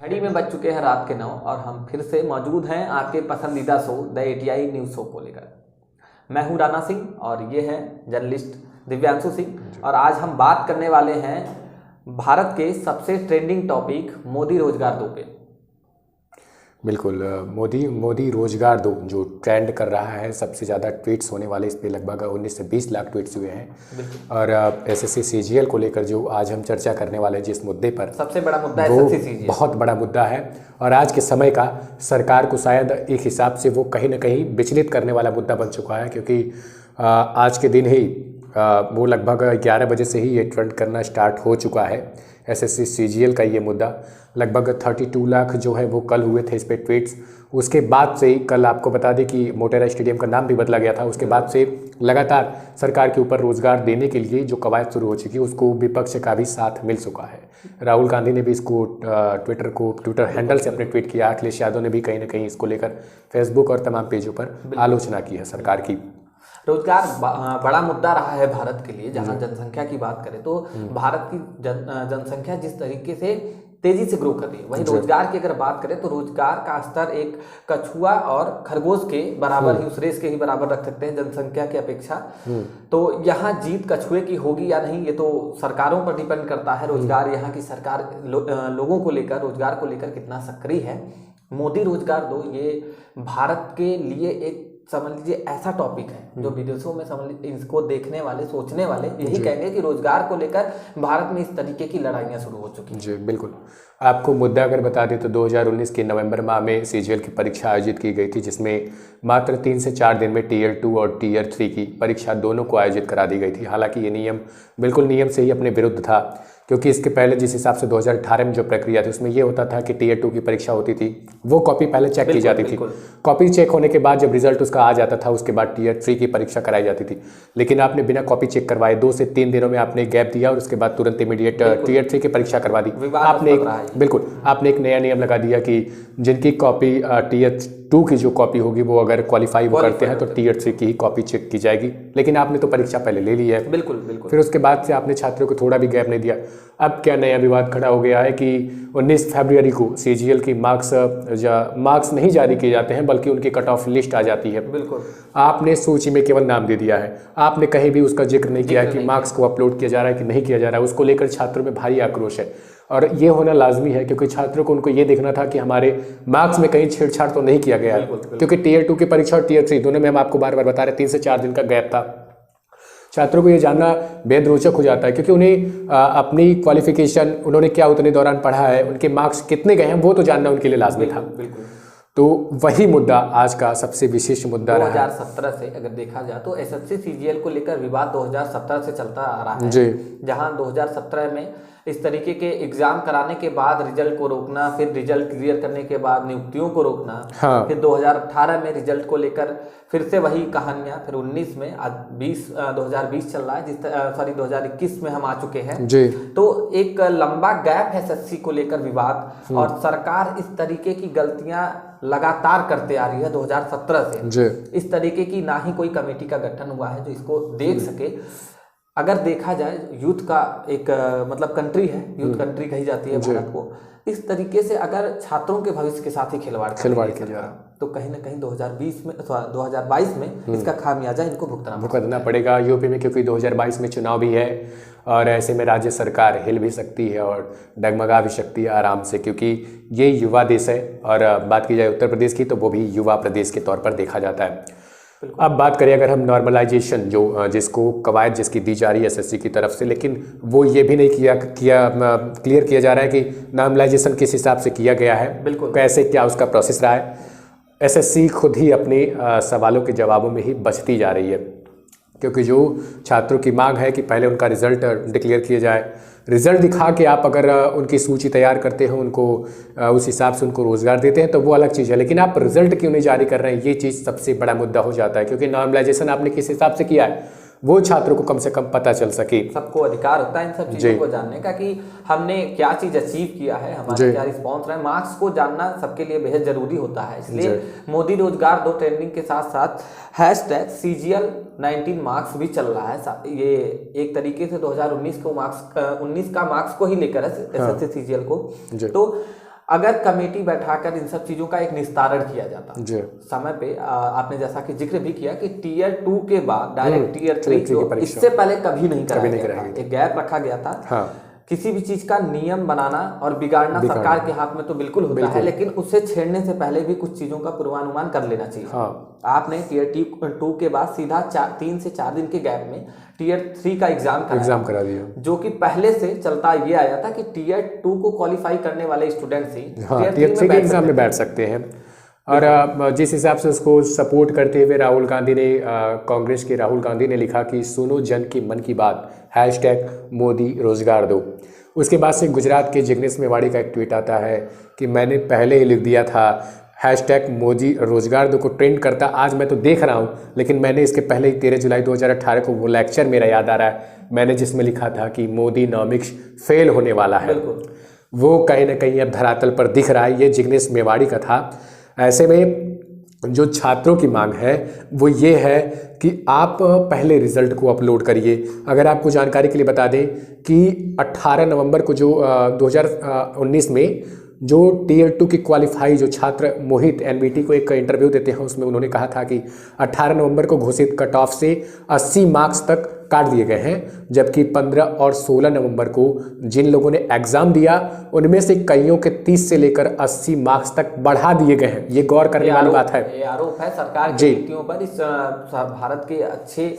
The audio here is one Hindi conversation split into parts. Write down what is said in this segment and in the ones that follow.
घड़ी में बज चुके हैं रात के 9 और हम फिर से मौजूद हैं आपके पसंदीदा show the ATI news show को लेकर। मैं हूं राणा सिंह और ये है जर्नलिस्ट दिव्यांशु सिंह और आज हम बात करने वाले हैं भारत के सबसे ट्रेंडिंग टॉपिक मोदी रोजगार 2 पे। बिल्कुल, मोदी रोजगार 2 जो ट्रेंड कर रहा है, सबसे ज़्यादा ट्वीट्स होने वाले, इस पे लगभग 19 से 20 लाख ट्वीट्स हुए हैं। और एसएससी सीजीएल को लेकर जो आज हम चर्चा करने वाले हैं, जिस मुद्दे पर सबसे बड़ा मुद्दा है, एसएससी सीजीएल बहुत बड़ा मुद्दा है और आज के समय का सरकार को शायद एक हिसाब से वो कहीं ना कहीं विचलित करने वाला मुद्दा बन चुका है, क्योंकि आज के दिन ही वो लगभग 11 बजे से ही ये ट्रेंड करना स्टार्ट हो चुका है। एसएससी सीजीएल का ये मुद्दा लगभग 32 लाख जो है वो कल हुए थे इस पे ट्वीट्स। उसके बाद से ही कल आपको बता दें कि मोटेरा स्टेडियम का नाम भी बदला गया था। उसके बाद से लगातार सरकार के ऊपर रोजगार देने के लिए जो कवायद शुरू हो चुकी है, उसको विपक्ष का भी साथ मिल चुका है। राहुल गांधी ने भी इसको ट्विटर हैंडल से अपने ट्वीट किया। अखिलेश यादव ने भी कहीं ना कहीं इसको लेकर फेसबुक और तमाम पेजों पर आलोचना की है सरकार की। रोजगार बड़ा मुद्दा रहा है भारत के लिए। जहां जनसंख्या की बात करें तो भारत की जनसंख्या जिस तरीके से तेजी से ग्रो कर रही है, वहीं रोजगार की अगर बात करें तो रोजगार का स्तर एक कछुआ और खरगोश के बराबर ही, उस रेस के ही बराबर रख सकते हैं जनसंख्या की अपेक्षा। तो यहाँ जीत कछुए की होगी या नहीं, ये तो सरकारों पर डिपेंड करता है। रोजगार यहाँ की सरकार लोगों को लेकर, रोजगार को लेकर कितना सक्रिय है। मोदी रोजगार 2 ये भारत के लिए एक समझ लीजिए ऐसा टॉपिक है जो विदेशों में समझ लीजिए इसको देखने वाले, सोचने वाले यही कहेंगे कि रोजगार को लेकर भारत में इस तरीके की लड़ाइयां शुरू हो चुकी हैं। जी बिल्कुल। आपको मुद्दा अगर बता दें तो 2019 के नवंबर माह में सीजीएल की परीक्षा आयोजित की गई थी, जिसमें मात्र 3 से 4 दिन में टीयर 2 और टीयर 3 की परीक्षा दोनों को आयोजित करा दी गई थी। हालांकि ये नियम बिल्कुल नियम से ही अपने विरुद्ध था, क्योंकि इसके पहले जिस हिसाब से 2018 में जो प्रक्रिया थी उसमें ये होता था कि टीयर 2 की परीक्षा होती थी, वो कॉपी पहले चेक की जाती थी। कॉपी चेक होने के बाद जब रिजल्ट उसका आ जाता था, उसके बाद टीयर 3 की परीक्षा कराई जाती थी। लेकिन आपने बिना कॉपी चेक करवाए 2 से 3 दिनों में आपने गैप दिया और उसके बाद तुरंत इमीडिएट टीयर 3 की परीक्षा करवा दी। आपने एक नया नियम लगा दिया कि जिनकी कॉपी टीयर 2 की जो कॉपी होगी वो अगर क्वालिफाई वो करते हैं तो टीयर 3 की ही कॉपी चेक की जाएगी। लेकिन आपने तो परीक्षा पहले ले ली है। बिल्कुल। फिर उसके बाद से आपने छात्रों को थोड़ा भी गैप नहीं दिया। अब क्या नया विवाद खड़ा हो गया है कि 19 फरवरी को सीजीएल की मार्क्स नहीं जारी किए जाते हैं, बल्कि उनकी कट ऑफ लिस्ट आ जाती है। बिल्कुल। आपने सूची में केवल नाम दे दिया है, आपने कहीं भी उसका जिक्र नहीं किया कि मार्क्स को अपलोड किया जा रहा है कि नहीं किया जा रहा है। उसको लेकर छात्रों में भारी आक्रोश है और ये होना लाजमी है, क्योंकि छात्रों को उनको ये देखना था कि हमारे मार्क्स में कहीं छेड़छाड़ तो नहीं किया गया है। क्योंकि टीयर 2 की परीक्षा और टीयर 3 दोनों में हम आपको बार बार बता रहे 3 से 4 दिन का गैप था। छात्रों को ये जानना बेहद रोचक हो जाता है, क्योंकि उन्हें अपनी क्वालिफिकेशन, उन्होंने क्या उतने दौरान पढ़ा है, उनके मार्क्स कितने गए हैं, वो तो जानना उनके लिए लाजमी था। तो वही मुद्दा आज का सबसे विशेष मुद्दा रहा। 2017 से अगर देखा जाए तो एसएससी सीजीएल को लेकर विवाद 2017 से चलता आ रहा है। जहां 2017 में इस तरीके के एग्जाम कराने के बाद रिजल्ट को रोकना, फिर रिजल्ट क्लियर करने के बाद नियुक्तियों को रोकना, फिर 2018 में रिजल्ट को लेकर फिर से वही कहानियां, फिर 19 में 2020 चल रहा है, 2021 में हम आ चुके हैं जी। तो एक लंबा गैप है एसएससी को लेकर विवाद, और सरकार इस तरीके की गलतियां लगातार करते आ रही है 2017 से। इस तरीके की ना ही कोई कमेटी का गठन हुआ है जो इसको देख सके। अगर देखा जाए यूथ का एक मतलब कंट्री है, यूथ कंट्री कही जाती है भारत को। इस तरीके से अगर छात्रों के भविष्य के साथ ही खिलवाड़ किया जा रहा तो कहीं ना कहीं 2022 में इसका खामियाजा इनको भुगतना पड़ेगा यूपी में, क्योंकि 2022 में चुनाव भी है और ऐसे में राज्य सरकार हिल भी सकती है और डगमगा भी सकती है आराम से, क्योंकि ये युवा देश है। और बात की जाए उत्तर प्रदेश की तो वो भी युवा प्रदेश के तौर पर देखा जाता है। अब बात करें अगर हम नॉर्मलाइजेशन जिसको कवायद जिसकी दी जा रही है एसएससी की तरफ से, लेकिन वो ये भी नहीं क्लियर किया जा रहा है कि नॉर्मलाइजेशन किस हिसाब से किया गया है, बिल्कुल कैसे क्या उसका प्रोसेस रहा है। एसएससी खुद ही अपने सवालों के जवाबों में ही बचती जा रही है, क्योंकि जो छात्रों की मांग है कि पहले उनका रिजल्ट डिक्लेयर किया जाए, रिजल्ट दिखा के आप अगर उनकी सूची तैयार करते हो, उनको उस हिसाब से उनको रोजगार देते हैं तो वो अलग चीज़ है, लेकिन आप रिजल्ट क्यों नहीं जारी कर रहे हैं, ये चीज़ सबसे बड़ा मुद्दा हो जाता है। क्योंकि नॉर्मलाइजेशन आपने किस हिसाब से किया है वो छात्रों को कम से कम पता चल सके। सबको अधिकार होता है इन सब चीजों को जानने का कि हमने क्या चीज अचीव किया है, हमारा क्या रिस्पॉन्स रहा है। मार्क्स को जानना सबके लिए बेहद जरूरी होता है। इसलिए मोदी रोजगार 2 ट्रेंडिंग के साथ साथ #CGL 19 मार्क्स भी चल रहा है। ये एक तरीके से 2019 को 19 का मार्क्स को ही लेकर है एसएससी सीजीएल को। तो अगर कमेटी बैठाकर इन सब चीजों का एक निस्तारण किया जाता समय पे, आपने जैसा कि जिक्र भी किया कि टीयर 2 के बाद डायरेक्ट टीयर 3 जो इससे पहले कभी नहीं कराया गया था, एक गैप रखा गया था। हाँ। किसी भी चीज का नियम बनाना और बिगाड़ना सरकार के हाथ में तो बिल्कुल होता है, लेकिन उसे छेड़ने से पहले भी कुछ चीजों का पूर्वानुमान कर लेना चाहिए। हाँ। आपने टीयर 2 के बाद सीधा 3 से 4 दिन के गैप में टीयर 3 का एग्जाम करा दिया, जो कि पहले से चलता ये आया था कि टीयर 2 को क्वालिफाई करने वाले स्टूडेंट्स ही टीयर 3 के एग्जाम में बैठ सकते हैं। और जिस हिसाब से उसको सपोर्ट करते हुए राहुल गांधी ने, कांग्रेस के राहुल गांधी ने लिखा कि सुनो जन की मन की बात, #मोदी रोजगार दो। उसके बाद से गुजरात के जिग्नेश मेवाड़ी का एक ट्वीट आता है कि मैंने पहले ही लिख दिया था #मोदी रोजगार दो को ट्रेंड करता, आज मैं तो देख रहा हूँ, लेकिन मैंने इसके पहले ही 13 जुलाई 2018 को वो लेक्चर मेरा याद आ रहा है, मैंने जिसमें लिखा था कि मोदी नॉमिक्स फेल होने वाला है, वो कहीं ना कहीं अब धरातल पर दिख रहा है। ये जिग्नेश मेवाड़ी का था। ऐसे में जो छात्रों की मांग है वो ये है कि आप पहले रिजल्ट को अपलोड करिए। अगर आपको जानकारी के लिए बता दें कि 18 नवंबर को जो 2019 में जो टीयर 2 की क्वालिफाई जो छात्र मोहित NBT को एक इंटरव्यू देते हैं, उसमें उन्होंने कहा था कि 18 नवंबर को घोषित कट ऑफ से 80 मार्क्स तक काट दिए गए हैं, जबकि 15 और 16 नवंबर को जिन लोगों ने एग्जाम दिया उनमें से कईयों के 30 से लेकर 80 मार्क्स तक बढ़ा दिए गए हैं। ये गौर करने वाली बात है। ये आरोप है सरकार की नीतियों पर। इस भारत के अच्छे,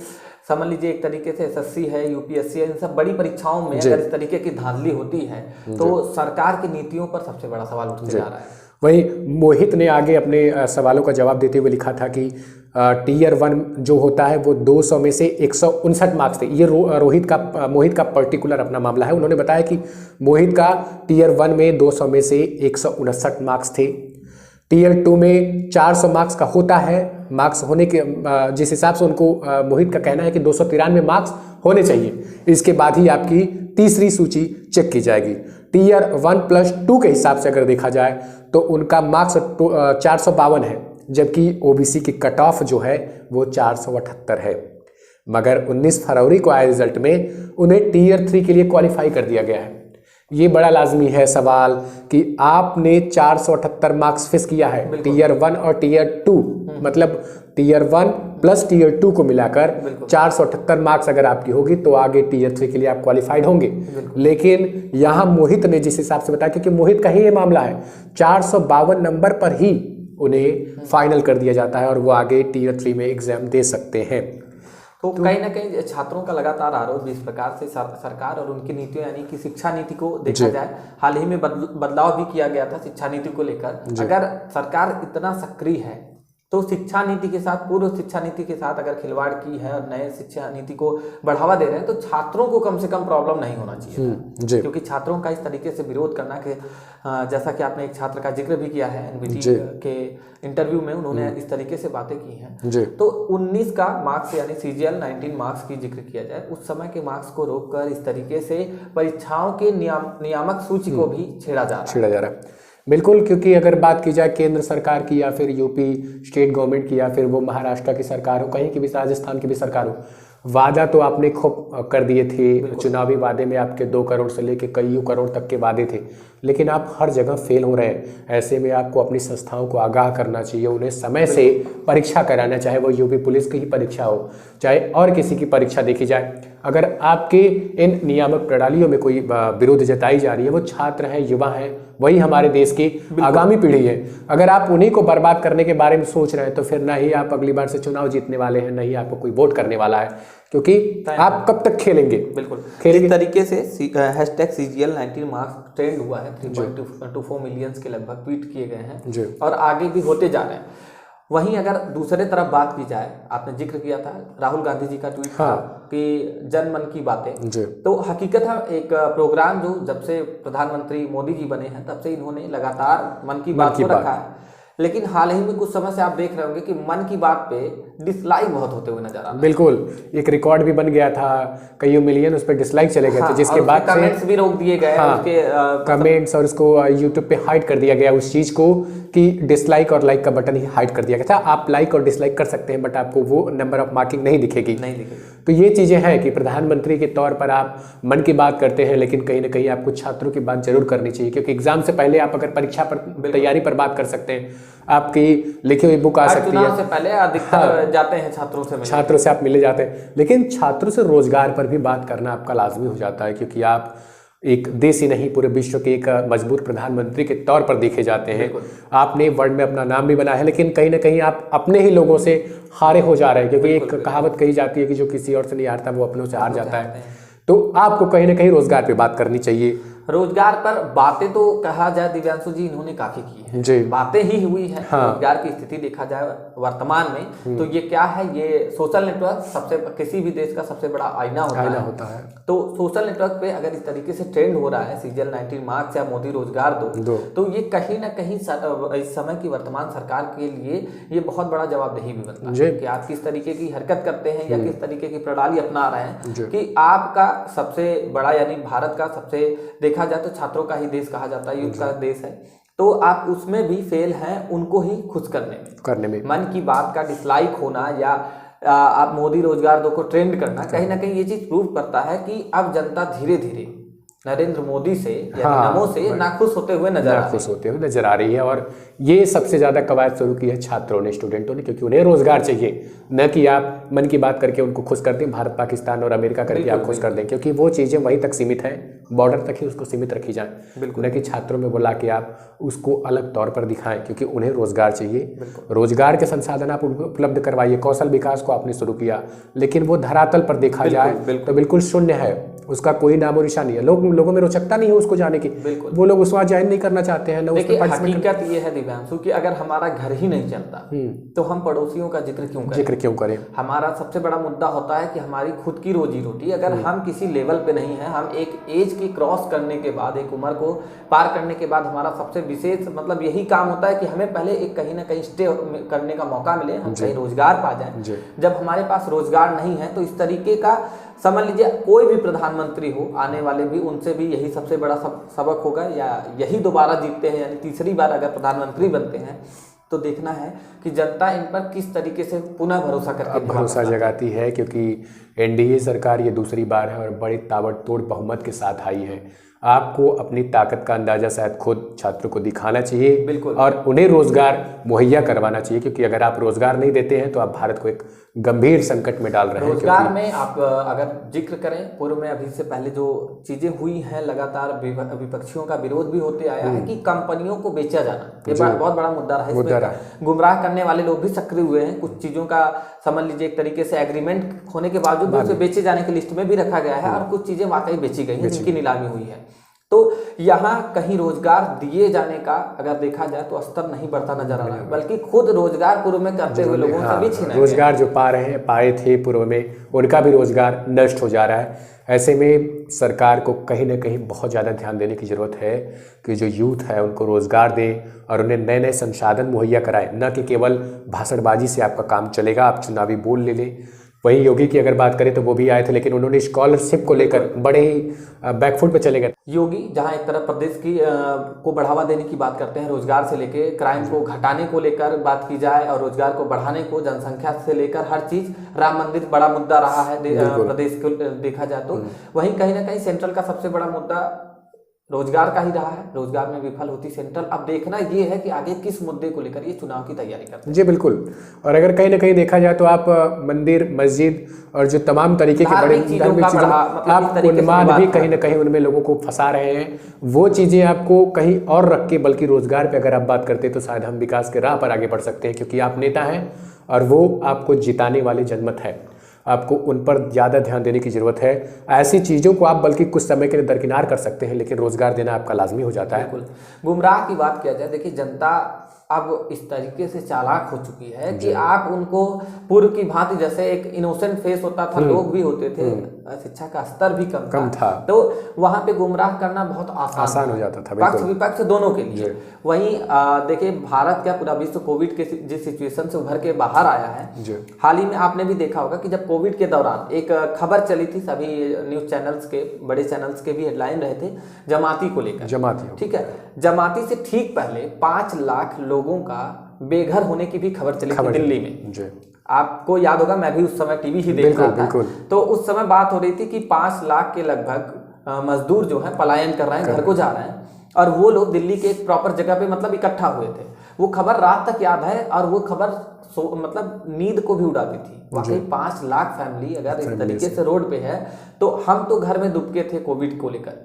समझ लीजिए एक तरीके से SSC है, UPSC है, इन सब बड़ी परीक्षाओं में अगर इस तरीके की धांधली होती है तो सरकार की नीतियों पर सबसे बड़ा सवाल उठते जा रहा है। वही मोहित ने आगे अपने सवालों का जवाब देते हुए लिखा था कि टीयर 1 जो होता है वो 200 में से 159 मार्क्स थे। ये मोहित का पर्टिकुलर अपना मामला है। उन्होंने बताया कि मोहित का टीयर 1 में 200 में से 159 मार्क्स थे। टीयर 2 में 400 मार्क्स का होता है। मार्क्स होने के जिस हिसाब से उनको मोहित का कहना है कि 293 मार्क्स होने चाहिए, इसके बाद ही आपकी तीसरी सूची चेक की जाएगी। टीयर 1+2 के हिसाब से अगर देखा जाए तो उनका मार्क्स 452 है, जबकि OBC की कट ऑफ जो है वो 478 है। मगर 19 फरवरी को आए रिजल्ट में उन्हें टीयर 3 के लिए क्वालिफाई कर दिया गया है। ये बड़ा लाजमी है सवाल कि आपने 478 मार्क्स फिक्स किया है टीयर 1 और टीयर 2, मतलब टीयर 1 प्लस टीयर 2 को मिलाकर 478 मार्क्स अगर आपकी होगी तो आगे टीयर 3 के लिए आप क्वालिफाइड होंगे। लेकिन यहाँ मोहित ने जिस हिसाब से बताया, क्योंकि मोहित का ही ये मामला है, 452 नंबर पर ही उन्हें फाइनल कर दिया जाता है और वो आगे टीयर 3 में एग्जाम दे सकते हैं। तो कहीं ना कहीं छात्रों का लगातार आरोप इस प्रकार से सरकार और उनकी नीतियों, यानी कि शिक्षा नीति को देखा जाए, हाल ही में बदलाव भी किया गया था शिक्षा नीति को लेकर। अगर सरकार इतना सक्रिय है तो शिक्षा नीति के साथ, पूर्व शिक्षा नीति के साथ अगर खिलवाड़ की है और नए शिक्षा नीति को बढ़ावा दे रहे हैं तो छात्रों को कम से कम प्रॉब्लम नहीं होना चाहिए। क्योंकि छात्रों का इस तरीके से विरोध करना के, जैसा कि आपने एक छात्र का जिक्र भी किया है NBT के इंटरव्यू में, उन्होंने इस तरीके से बातें की हैं। तो 19 का मार्क्स यानी CGL 19 मार्क्स की जिक्र किया जाए, उस समय के मार्क्स को रोककर इस तरीके से परीक्षाओं के नियामक सूची को भी छेड़ा जा रहा है। बिल्कुल, क्योंकि अगर बात की जाए केंद्र सरकार की या फिर यूपी स्टेट गवर्नमेंट की या फिर वो महाराष्ट्र की सरकार हो, कहीं की भी, राजस्थान की भी सरकार हो, वादा तो आपने खूब कर दिए थे। चुनावी वादे में आपके 2 करोड़ से लेके कई करोड़ तक के वादे थे, लेकिन आप हर जगह फेल हो रहे हैं। ऐसे में आपको अपनी संस्थाओं को आगाह करना चाहिए, उन्हें समय से परीक्षा कराना, चाहे वो यूपी पुलिस की ही परीक्षा हो, चाहे और किसी की परीक्षा देखी जाए। अगर आपके इन नियामक प्रणालियों में कोई विरोध जताई जा रही है, वो छात्र हैं, युवा हैं, वही हमारे देश की आगामी पीढ़ी है। अगर आप उन्हीं को बर्बाद करने के बारे में सोच रहे हैं तो फिर ना ही आप अगली बार से चुनाव जीतने वाले हैं, नहीं आपको कोई वोट करने वाला है, क्योंकि आप कब तक खेलेंगे। बिल्कुल खेलेंगे। इस तरीके से #CGL 19 मार्क्स ट्रेंड हुआ है, 3.24 मिलियन के लगभग ट्वीट किए गए हैं और आगे भी होते जा रहे हैं। वहीं अगर दूसरे तरफ बात की जाए, आपने जिक्र किया था राहुल गांधी जी का ट्वीट था कि जन मन की बातें, तो हकीकत है एक प्रोग्राम जो जब से प्रधानमंत्री मोदी जी बने हैं तब से इन्होंने लगातार मन की बात को रखा है। लेकिन हाल ही में कुछ समय से आप देख रहे होंगे कि मन की बात पे डिसलाइक बहुत होते हुए नजर आ रहा है। बिल्कुल, एक रिकॉर्ड भी बन गया था, कई मिलियन उस पर डिसलाइक चले गए थे, जिसके बाद कमेंट्स भी रोक दिए गए, उसके कमेंट्स और उसको यूट्यूब पे हाइड कर दिया गया उस चीज को कि डिसलाइक और लाइक का बटन ही हाइड कर दिया गया था। आप लाइक और डिसलाइक कर सकते हैं बट आपको वो नंबर ऑफ मार्किंग नहीं दिखेगी। तो ये चीजें हैं कि प्रधानमंत्री के तौर पर आप मन की बात करते हैं, लेकिन कहीं ना कहीं आपको छात्रों की बात जरूर करनी चाहिए, क्योंकि एग्जाम से पहले आप अगर परीक्षा पर तैयारी पर बात कर सकते हैं, आपकी लिखी हुई बुक आ सकती है, से पहले अधिकतर जाते हैं छात्रों से आप मिले जाते हैं, लेकिन छात्रों से रोजगार पर भी बात करना आपका लाजमी हो जाता है, क्योंकि आप एक देश ही नहीं पूरे विश्व के एक मजबूत प्रधानमंत्री के तौर पर देखे जाते हैं। आपने वर्ल्ड में अपना नाम भी बनाया है, लेकिन कहीं ना कहीं आप अपने ही लोगों से हारे हो जा रहे हैं, क्योंकि एक कहावत कही जाती है कि जो किसी और से नहीं हारता वो अपनों से हार जाता है। तो आपको कहीं ना कहीं रोजगार पे बात करनी चाहिए। रोजगार पर बातें तो कहा जाए दिव्यांशु जी इन्होंने काफी की है जी, बातें ही हुई है। रोजगार की स्थिति देखा जाए वर्तमान में तो ये क्या है, ये सोशल नेटवर्क किसी भी देश का सबसे बड़ा आईना होता है। तो सोशल नेटवर्क पे अगर इस तरीके से ट्रेंड हो रहा है CGL 19 मार्क्स या मोदी रोजगार दो, तो ये कहीं ना कहीं इस समय की वर्तमान सरकार के लिए ये बहुत बड़ा जवाबदेही भी बनता है कि आप किस तरीके की हरकत करते हैं या किस तरीके की प्रणाली अपना रहे हैं कि आपका सबसे बड़ा यानी भारत का सबसे देखा जाए तो छात्रों का ही देश कहा जाता है, युद्ध का देश है, तो आप उसमें भी फेल हैं उनको ही खुश करने में। मन की बात का डिसलाइक होना या आप मोदी रोजगार दो को ट्रेंड करना, कहीं ना कहीं ये चीज प्रूव करता है कि अब जनता धीरे धीरे नरेंद्र मोदी से नमो से नाखुश होते हुए नजर आ रही है। और ये सबसे ज्यादा कवायद शुरू की है छात्रों ने, स्टूडेंटों ने, क्योंकि उन्हें रोजगार चाहिए, न कि आप मन की बात करके उनको खुश कर दें, भारत पाकिस्तान और अमेरिका करके आप खुश कर दें, क्योंकि वो चीजें वहीं तक सीमित है, बॉर्डर तक ही उसको सीमित रखी जाए, न कि छात्रों में बुला के आप उसको अलग तौर पर दिखाएं, क्योंकि उन्हें रोजगार चाहिए। रोजगार के संसाधन आप उपलब्ध करवाइए, कौशल विकास को आपने शुरू किया, लेकिन वो धरातल पर देखा जाए तो बिल्कुल शून्य है, उसका कोई नामो निशान नहीं है। लोगों में रोचकता नहीं है उसको जाने की, वो लोग उस वहाँ ज्वाइन नहीं करना चाहते हैं। हकीकत ये है दिव्यांशु कि अगर हमारा घर ही नहीं चलता तो हम पड़ोसियों का जिक्र क्यों करें। हमारा सबसे बड़ा मुद्दा होता है कि हमारी खुद की रोजी रोटी, अगर हम किसी लेवल पे नहीं है, हम एक एज की क्रॉस करने के बाद, एक उम्र को पार करने के बाद हमारा सबसे विशेष मतलब यही काम होता है कि हमें पहले एक कहीं ना कहीं स्टे करने का मौका मिले, हम कहीं रोजगार पा जाए। जब हमारे पास रोजगार नहीं है तो इस तरीके का समझ लीजिए कोई भी प्रधानमंत्री हो आने वाले भी उनसे भी यही सबसे बड़ा सबक होगा, या यही दोबारा जीतते हैं यानी तीसरी बार अगर प्रधानमंत्री बनते हैं तो देखना है कि जनता इन पर किस तरीके से पुनः भरोसा जगाती है, क्योंकि NDA सरकार ये दूसरी बार है और बड़े ताबड़तोड़ बहुमत के साथ आई है। आपको अपनी ताकत का अंदाजा शायद खुद छात्रों को दिखाना चाहिए, बिल्कुल, और उन्हें रोजगार मुहैया करवाना चाहिए, क्योंकि अगर आप रोजगार नहीं देते हैं तो आप भारत को एक गंभीर संकट में डाल रहे हैं। रोजगार में आप अगर जिक्र करें पूर्व में अभी से पहले जो चीजें हुई हैं, लगातार विपक्षियों का विरोध भी होते आया है कि कंपनियों को बेचा जाना, ये बहुत बड़ा मुद्दा रहा है। गुमराह करने वाले लोग भी सक्रिय हुए हैं, कुछ चीजों का समझ लीजिए एक तरीके से एग्रीमेंट होने के बावजूद उसे बेचे जाने की लिस्ट में भी रखा गया है, और कुछ चीजें वाकई बेची गई हैं जिनकी नीलामी हुई है। तो यहाँ कहीं रोजगार दिए जाने का अगर देखा जाए तो स्तर नहीं बढ़ता नजर आ रहा है, बल्कि खुद रोजगार पूर्व में करते हुए लोगों से भी छीना रोजगार जो पाए थे पूर्व में, उनका भी रोजगार नष्ट हो जा रहा है। ऐसे में सरकार को कहीं ना कहीं बहुत ज़्यादा ध्यान देने की ज़रूरत है कि जो यूथ है उनको रोज़गार दे और उन्हें नए नए संसाधन मुहैया कराए, न कि केवल भाषणबाजी से आपका काम चलेगा, आप चुनावी बोल ले लें। वहीं योगी की अगर बात करें तो वो भी आए थे, लेकिन उन्होंने स्कॉलरशिप को लेकर बड़े ही बैकफुट पे चले गए। योगी जहां एक तरफ प्रदेश की को बढ़ावा देने की बात करते हैं, रोजगार से लेकर क्राइम को घटाने को लेकर बात की जाए और रोजगार को बढ़ाने को, जनसंख्या से लेकर हर चीज, राम मंदिर बड़ा मुद्दा रहा है प्रदेश को देखा जाए तो, वहीं कहीं ना कहीं सेंट्रल का सबसे बड़ा मुद्दा रोजगार का ही रहा है। रोजगार में विफल होती सेंट्रल। अब देखना ये है कि आगे किस मुद्दे को लेकर ये चुनाव की तैयारी करते हैं। जी बिल्कुल। और अगर कहीं ना कहीं देखा जाए तो आप मंदिर, मस्जिद और जो तमाम तरीके के बड़े धार्मिक चीजों आप उन्माद भी कहीं ना कहीं उनमें लोगों को फंसा रहे हैं। वो चीजें आपको कहीं और रख के, बल्कि रोजगार पे अगर आप बात करते हैं तो शायद हम विकास के राह पर आगे बढ़ सकते हैं, क्योंकि आप नेता हैं और वो आपको जिताने वाले जनमत है। आपको उन पर ज़्यादा ध्यान देने की ज़रूरत है। ऐसी चीज़ों को आप बल्कि कुछ समय के लिए दरकिनार कर सकते हैं, लेकिन रोजगार देना आपका लाजमी हो जाता है। बिल्कुल। गुमराह की बात किया जाए, देखिए जनता अब इस तरीके से चालाक हो चुकी है कि आप उनको पूर्व की भांति, जैसे एक इनोसेंट फेस होता था, लोग भी होते थे, शिक्षा का स्तर भी कम था, तो वहाँ पे गुमराह करना बहुत आसान हो जाता था, पक्ष विपक्ष दोनों के लिए। वहीं देखिए भारत क्या पूरा विश्व कोविड के जिस सिचुएशन से उभर के बाहर आया है, हाल ही में आपने भी देखा होगा कि जब कोविड के दौरान एक खबर चली थी, सभी न्यूज चैनल्स के, बड़े चैनल्स के भी हेडलाइन रहे थे जमाती को लेकर, ठीक है, जमाती से ठीक पहले 5 लाख लोगों का बेघर होने की भी खबर चली थी दिल्ली में। आपको याद होगा, मैं भी उस समय टीवी ही देख रहा था, तो उस समय बात हो रही थी कि 5 लाख के लगभग मजदूर जो है पलायन कर रहे हैं, घर को जा रहे हैं, और वो लोग दिल्ली के एक प्रॉपर जगह पे मतलब इकट्ठा हुए थे। वो खबर रात तक याद है, और वो खबर मतलब नींद को भी उड़ाती थी। वाकई 5 लाख फैमिली अगर इस तरीके से रोड पे है, तो हम तो घर में दुबके थे कोविड को लेकर,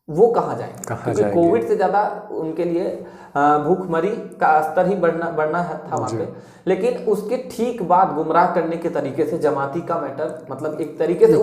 वो कहाँ जाएंगे, क्योंकि कोविड से ज्यादा उनके लिए भूखमरी का स्तर ही बढ़ना था वहाँ पे। लेकिन उसके ठीक बाद गुमराह करने के तरीके से जमाती का मैटर मतलब एक तरीके से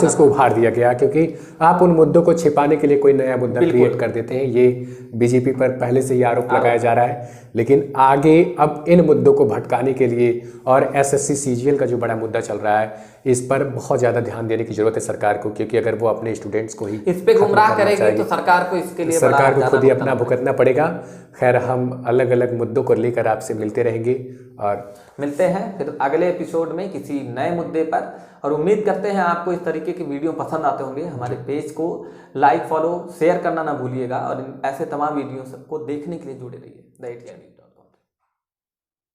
उसको उभार दिया गया, क्योंकि आप उन मुद्दों को छिपाने के लिए कोई नया मुद्दा क्रिएट कर देते हैं। ये बीजेपी पर पहले से ही आरोप लगाया जा रहा है, लेकिन आगे अब इन मुद्दों को भटकाने के लिए और एसएससी सीजीएल का जो बड़ा मुद्दा चल रहा है, इस पर बहुत ज़्यादा ध्यान देने की जरूरत है सरकार को, क्योंकि अगर वो अपने स्टूडेंट्स को ही इस पे गुमराह करेगी तो सरकार को इसके लिए सरकार को खुद ही अपना भुगतना पड़ेगा। खैर, हम अलग अलग मुद्दों को लेकर आपसे मिलते रहेंगे और मिलते हैं फिर अगले एपिसोड में किसी नए मुद्दे पर। और उम्मीद करते हैं आपको इस तरीके के वीडियो पसंद आते होंगे। हमारे पेज को लाइक, फॉलो, शेयर करना ना भूलिएगा, और ऐसे तमाम वीडियो सबको देखने के लिए जुड़े रहिए। The ATR।